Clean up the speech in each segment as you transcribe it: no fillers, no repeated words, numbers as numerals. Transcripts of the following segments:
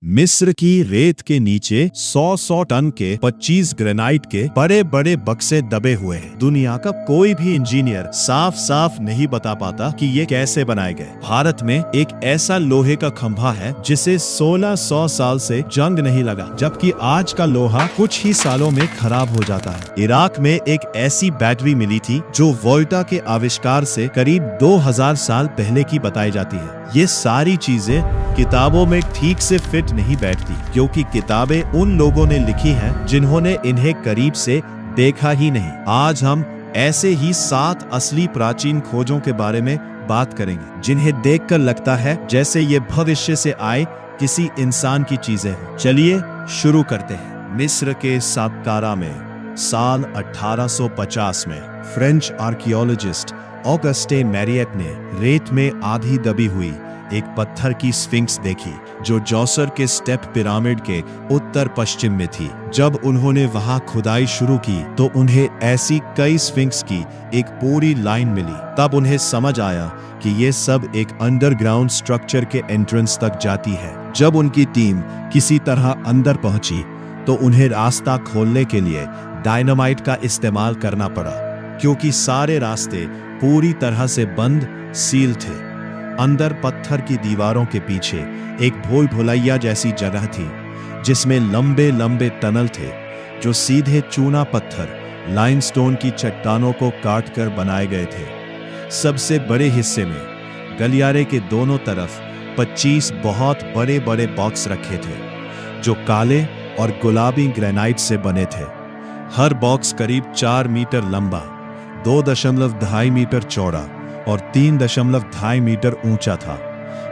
मिस्र की रेत के नीचे 100 टन के 25 ग्रेनाइट के बड़े बड़े बक्से दबे हुए हैं। दुनिया का कोई भी इंजीनियर साफ साफ नहीं बता पाता कि ये कैसे बनाए गए। भारत में एक ऐसा लोहे का खंभा है जिसे 1600 साल से जंग नहीं लगा, जबकि आज का लोहा कुछ ही सालों में खराब हो जाता है। इराक में एक ऐसी बैटरी मिली थी जो वोल्टा के आविष्कार से करीब 2000 साल पहले की बताई जाती है। ये सारी चीजें किताबों में ठीक से फिट नहीं बैठती, क्योंकि किताबें उन लोगों ने लिखी हैं जिन्होंने इन्हें करीब से देखा ही नहीं। आज हम ऐसे ही 7 असली प्राचीन खोजों के बारे में बात करेंगे, जिन्हें देखकर लगता है जैसे ये भविष्य से आए किसी इंसान की चीजें हों। चलिए शुरू करते हैं। मिस्र के साक्कारा में साल 1850 में फ्रेंच आर्कियोलॉजिस्ट ऑगस्टे मैरियट ने रेत में आधी दबी हुई एक पत्थर की स्फिंक्स देखी, जो जौसर के स्टेप पिरामिड के उत्तर पश्चिम में थी। जब उन्होंने वहां खुदाई शुरू की तो उन्हें ऐसी कई स्फिंक्स की एक पूरी लाइन मिली। तब उन्हें समझ आया कि ये सब एक अंडरग्राउंड स्ट्रक्चर के एंट्रेंस तक जाती है। जब उनकी टीम किसी तरह अंदर पहुंची तो उन्हें रास्ता खोलने के लिए डायनामाइट का इस्तेमाल करना पड़ा, क्योंकि सारे रास्ते पूरी तरह से बंद सील थे। अंदर पत्थर की दीवारों के पीछे एक भूल भुलैया जैसी जगह थी, जिसमें लंबे लंबे टनल थे जो सीधे चूना पत्थर लाइमस्टोन की चट्टानों को काटकर बनाए गए थे। सबसे बड़े हिस्से में गलियारे के दोनों तरफ 25 बहुत बड़े बड़े बॉक्स रखे थे, जो काले और गुलाबी ग्रेनाइट से बने थे। हर बॉक्स करीब 4 मीटर लंबा, 2.2 मीटर चौड़ा और 3.2 मीटर ऊंचा था।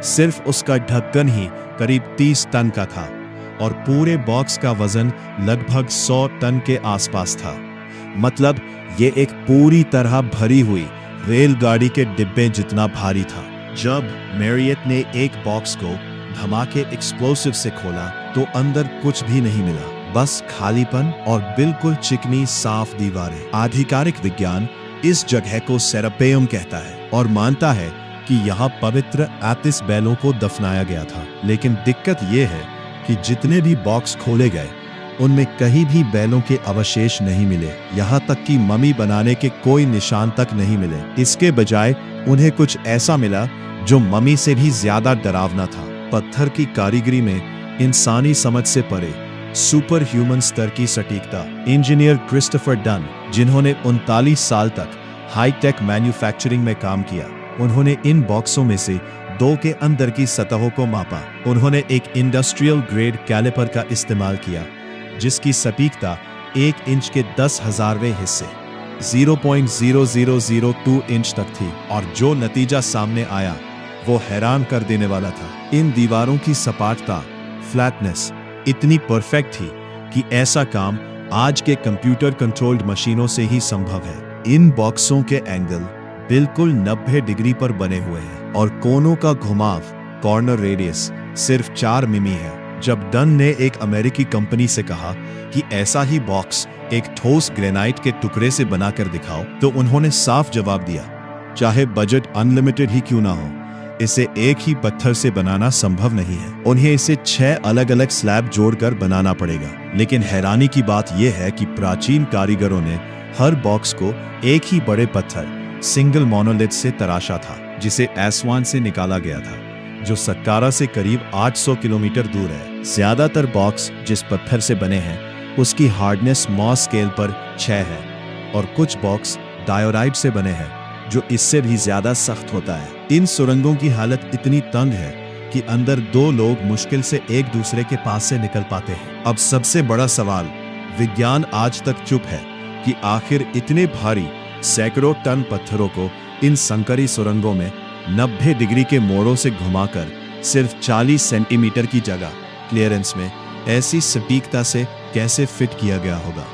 सिर्फ उसका ढक्कन ही करीब 30 टन का था और पूरे बॉक्स का वजन लगभग 100 टन के आसपास था। मतलब ये एक पूरी तरह भरी हुई रेलगाड़ी के डिब्बे जितना भारी था। जब मैरियट ने एक बॉक्स को धमाके एक्सप्लोसिव से खोला तो अंदर कुछ भी नहीं मिला, बस खालीपन और बिल्कुल चिकनी साफ दीवारें। आधिकारिक विज्ञान इस जगह को सेरापेयम कहता है और मानता है कि यहाँ पवित्र आतिश बैलों को दफनाया गया था। लेकिन दिक्कत यह है कि जितने भी बॉक्स खोले गए उनमें कहीं भी बैलों के अवशेष नहीं मिले, यहाँ तक कि मम्मी बनाने के कोई निशान तक नहीं मिले। इसके बजाय उन्हें कुछ ऐसा मिला जो मम्मी से भी ज्यादा डरावना था। पत्थर की कारीगरी में इंसानी समझ से परे सुपर ह्यूमन स्तर की सटीकता। इंजीनियर क्रिस्टोफर डन, जिन्होंने 39 साल तक हाईटेक मैन्युफैक्चरिंग में काम किया, उन्होंने इन बॉक्सों में से 2 के अंदर की सतहों को मापा। उन्होंने एक इंडस्ट्रियल ग्रेड कैलिपर का इस्तेमाल किया, जिसकी सटीकता 1 इंच के 10,000वें हिस्से 0.0002 इंच तक थी, और जो नतीजा सामने आया वो हैरान कर देने वाला था। इन दीवारों की सपाटता, फ्लैटनेस इतनी परफेक्ट थी कि ऐसा काम आज के कंप्यूटर कंट्रोल्ड मशीनों से ही संभव है। इन बॉक्सों के एंगल बिल्कुल 90 डिग्री पर बने हुए हैं और कोनों का घुमाव, कॉर्नर रेडियस, सिर्फ 4 मिमी है। जब डन ने एक अमेरिकी कंपनी से कहा कि ऐसा ही बॉक्स एक ठोस ग्रेनाइट के टुकड़े से बनाकर दिखाओ, तो उन्होंने साफ जवाब दिया, चाहे बजट अनलिमिटेड ही क्यों ना हो, इसे एक ही पत्थर से बनाना संभव नहीं है। उन्हें इसे 6 अलग अलग स्लैब जोड़कर बनाना पड़ेगा। लेकिन हैरानी की बात यह है कि प्राचीन कारीगरों ने हर बॉक्स को एक ही बड़े पत्थर, सिंगल मोनोलिथ से तराशा था, जिसे एस्वान से निकाला गया था, जो सक्कारा से करीब 800 किलोमीटर दूर है। ज्यादातर बॉक्स जिस पत्थर से बने हैं उसकी हार्डनेस मॉस स्केल पर 6 है, और कुछ बॉक्स डायोराइट से बने हैं, जो इससे भी ज्यादा सख्त होता है। इन सुरंगों की हालत इतनी तंग है कि अंदर 2 लोग मुश्किल से एक दूसरे के पास से निकल पाते हैं। अब सबसे बड़ा सवाल, विज्ञान आज तक चुप है कि आखिर इतने भारी सैकड़ों टन पत्थरों को इन संकरी सुरंगों में 90 डिग्री के मोड़ों से घुमाकर सिर्फ 40 सेंटीमीटर की जगह क्लियरेंस में ऐसी सटीकता से कैसे फिट किया गया होगा।